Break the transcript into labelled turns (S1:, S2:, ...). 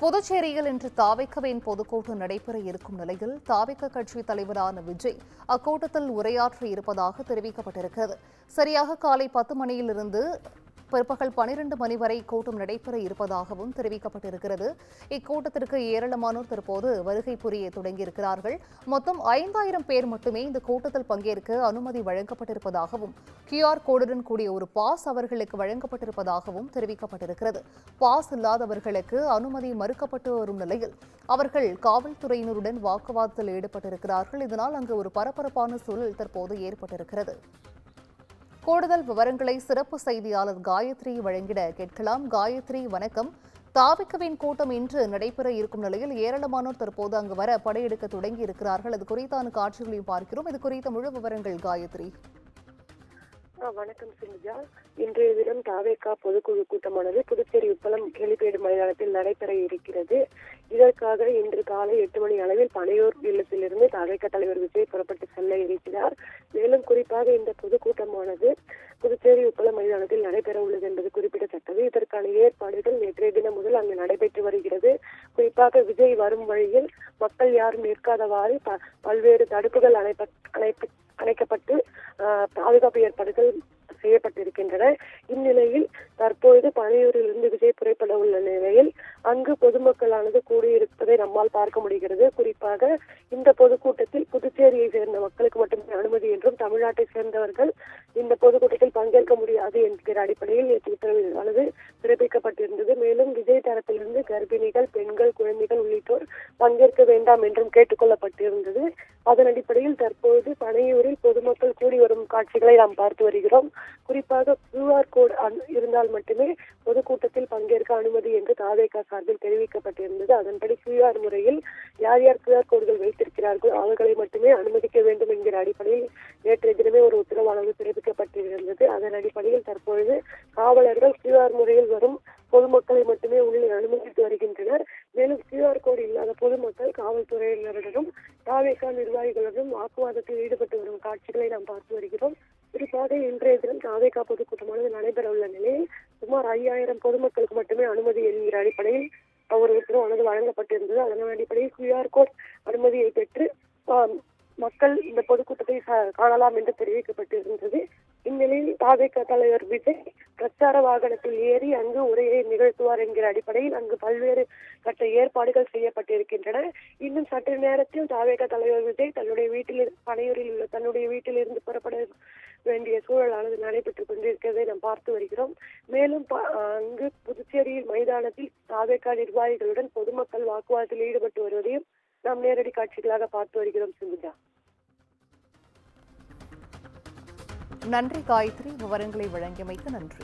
S1: புதுச்சேரியில் இன்று தாவேக்காவின் பொதுக்கூட்டம் நடைபெற இருக்கும் நிலையில் தாவேக்கா கட்சி தலைவரான விஜய் அக்கூட்டத்தில் உரையாற்ற இருப்பதாக தெரிவிக்கப்பட்டிருக்கிறது. சரியாக காலை 10 மணியிலிருந்து பிற்பகல் 12 மணி வரை கூட்டம் நடைபெற இருப்பதாகவும் தெரிவிக்கப்பட்டிருக்கிறது. இக்கூட்டத்திற்கு ஏராளமானோர் தற்போது வருகை புரிய தொடங்கியிருக்கிறார்கள். மொத்தம் 5000 பேர் மட்டுமே இந்த கூட்டத்தில் பங்கேற்க அனுமதி வழங்கப்பட்டிருப்பதாகவும் QR கோடுடன் கூடிய ஒரு பாஸ் அவர்களுக்கு வழங்கப்பட்டிருப்பதாகவும் தெரிவிக்கப்பட்டிருக்கிறது. பாஸ் இல்லாதவர்களுக்கு அனுமதி மறுக்கப்பட்டு வரும் நிலையில் அவர்கள் காவல்துறையினருடன் வாக்குவாதத்தில் ஈடுபட்டிருக்கிறார்கள். இதனால் அங்கு ஒரு பரபரப்பான சூழல் தற்போது ஏற்பட்டிருக்கிறது. கூடுதல் விவரங்களை சிறப்பு செய்தியாளர் காயத்ரி வழங்கிட கேட்கலாம். காயத்ரி, வணக்கம். தாவேக்காவின் கூட்டம் இன்று நடைபெற இருக்கும் நிலையில் ஏராளமானோர் தற்போது அங்கு வர படையெடுக்க தொடங்கி இருக்கிறார்கள். அது குறித்தான காட்சிகளையும் பார்க்கிறோம். இது குறித்த முழு விவரங்கள் காயத்ரி.
S2: வணக்கம் சிந்துஜா. இன்றைய தினம் தாவேக்கா பொதுக்குழு கூட்டமானது புதுச்சேரி உப்பளம் கேளிப்பேடு மைதானத்தில் நடைபெற இருக்கிறது. இதற்காக இன்று காலை 8 மணி அளவில் பனையூர் இல்லத்திலிருந்து தாவேக்கா தலைவர் விஜய் புறப்பட்டு செல்ல இருக்கிறார். மேலும் குறிப்பாக இந்த பொதுக்கூட்டமானது புதுச்சேரி உப்பளம் மைதானத்தில் நடைபெற உள்ளது என்பது குறிப்பிடத்தக்கது. இதற்கான ஏற்பாடுகள் நேற்றைய தினம் முதல் அங்கு நடைபெற்று வருகிறது. குறிப்பாக விஜய் வரும் வழியில் மக்கள் யாரும் நிற்காதவாறு பல்வேறு தடுப்புகள் அணைக்கப்பட்டு பாதுகாப்பு ஏற்பாடுகள் செய்யப்பட்டிருக்கின்றன. இந்நிலையில் தற்பொழுது பனையூரிலிருந்து விஜய் புறப்பட உள்ள நிலையில் அங்கு பொதுமக்களானது கூடியிருப்பதை நம்மால் பார்க்க முடிகிறது. குறிப்பாக இந்த பொதுக்கூட்டத்தில் புதுச்சேரியை சேர்ந்த மக்களுக்கு மட்டுமே அனுமதி என்றும் தமிழ்நாட்டை சேர்ந்தவர்கள் இந்த பொதுக்கூட்டத்தில் பங்கேற்க முடியாது என்கிற அடிப்படையில் உத்தரவானது பிறப்பிக்கப்பட்டிருந்தது. மேலும் விஜய் தரப்பிலிருந்து கர்ப்பிணிகள், பெண்கள், குழந்தைகள் உள்ளிட்டோர் பங்கேற்க வேண்டாம் என்றும் கேட்டுக்கொள்ளப்பட்டிருந்தது. அதன் அடிப்படையில் தற்போது பனையூரில் பொதுமக்கள் கூடி வரும் காட்சிகளை நாம் பார்த்து வருகிறோம். குறிப்பாக QR கோடு இருந்தால் மட்டுமே பொதுக்கூட்டத்தில் பங்கேற்க அனுமதி என்று தாவேக்கா சார்பில் தெரிவிக்கப்பட்டிருந்தது. அதன்படி QR முறையில் யார் யார் QR கோடுகள் வைத்திருக்கிறார்களோ அவர்களை மட்டுமே அனுமதிக்க வேண்டும் என்கிற அடிப்படையில் நேற்றைய தினமே ஒரு உத்தரவானது பிறப்பிக்கப்பட்டிருந்தது. அதன் அடிப்படையில் தற்பொழுது காவலர்கள் QR முறையில் வரும் பொதுமக்களை மட்டுமே உள்ளே அனுமதித்து வருகின்றனர். மேலும் QR கோடு இல்லாத பொதுமக்கள் காவல்துறையினருடனும் தாவேக்கா நிர்வாகிகளுடன் வாக்குவாதத்தில் ஈடுபட்டு வரும் காட்சிகளை நாம் பார்த்து வருகிறோம். குறிப்பாக இன்றைய தினம் தாவேக்கா பொதுக்கூட்டமானது நடைபெற உள்ள நிலையில் சுமார் 5000 பொதுமக்களுக்கு மட்டுமே அனுமதி என்கிற அடிப்படையில் ஒரு உத்தரவானது வழங்கப்பட்டிருந்தது. அதன் அடிப்படையில் QR கோட் அனுமதியை பெற்று மக்கள் இந்த பொதுக்கூட்டத்தை காணலாம் என்று தெரிவிக்கப்பட்டிருந்தது. இந்நிலையில் தாவேக்கா தலைவர் விஜய் பிரச்சார வாகனத்தில் ஏறி அங்கு உரையை நிகழ்த்துவார் என்கிற அடிப்படையில் அங்கு பல்வேறு கட்ட ஏற்பாடுகள் செய்யப்பட்டிருக்கின்றன. இன்னும் சற்று நேரத்தில் தாவேக்கா தலைவர் விஜய் தன்னுடைய பனையூரில் உள்ள தன்னுடைய வீட்டிலிருந்து புறப்பட வேண்டிய சூழலானது நடைபெற்றுக் கொண்டிருக்கிறதை நாம் பார்த்து வருகிறோம். மேலும் அங்கு புதுச்சேரியில் மைதானத்தில் தாவேக்கா நிர்வாகிகளுடன் பொதுமக்கள் வாக்குவாதத்தில் ஈடுபட்டு வருவதையும் நாம் நேரடி காட்சிகளாக பார்த்து வருகிறோம். சிந்துஜா,
S1: நன்றி காயத்ரி. விவரங்களை வழங்கியமைக்கு நன்றி.